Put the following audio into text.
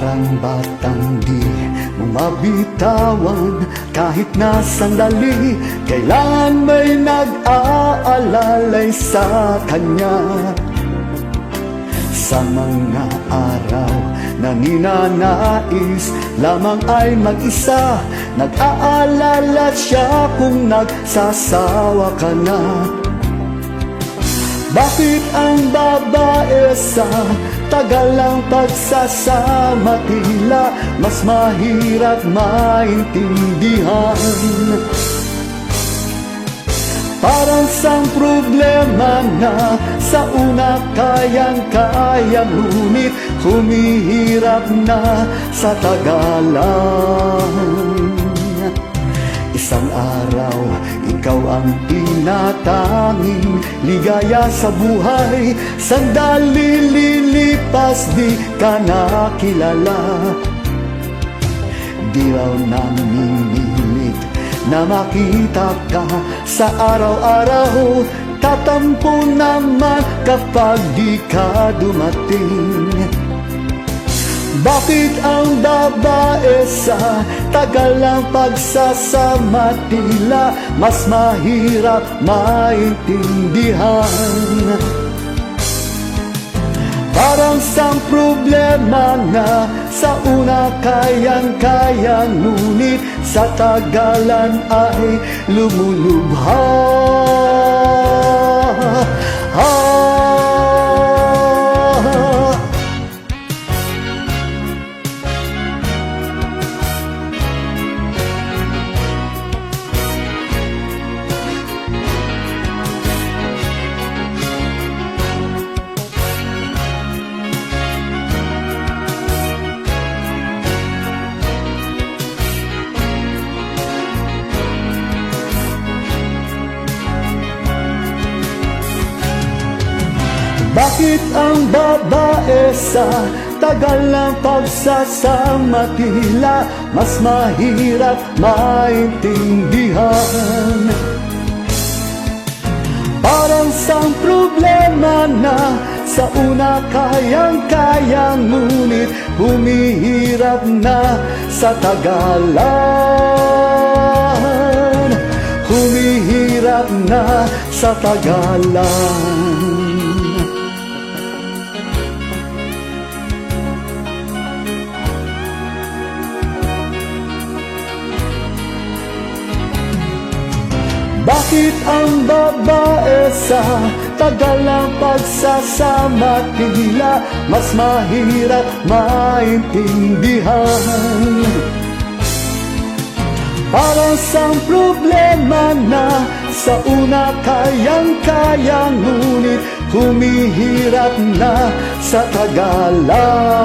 Parang batang di mo mabitawan kahit na sandali, kailangan may nag-aalalay sa kanya. Sa mga araw na ninanais lamang ay mag-isa, nag-aalala siya kung nagsasawa ka na. Bakit ang babae sa tagal ng pagsasama tila mas mahirap maintindihan? Parang sang problema na sa una kayang-kaya, ngunit humihirap na sa tagalan. Isang araw, ikaw ang tinatanging ligaya sa buhay. Sandali lilipas, di ka nakilala. Di raw namimilit na makita ka sa araw-araw. Tatampo naman kapag di ka dumating. Bakit ang babae sa tagal ng pagsasama tila mas mahirap maintindihan? Parang sang problema na sa una kayang-kaya, ngunit sa tagalan ay lumulubha. Bakit ang babae sa tagal ng pagsasama tila mas mahirap maintindihan? Parang sang problema na sa una kayang-kaya, ngunit humihirap na sa tagalan. Humihirap na sa tagalan. Bakit ang babae sa tagal ng pagsasama tila mas mahirap maintindihan? Parang sang problema na sa una kayang-kaya, ngunit humihirap na sa tagalan.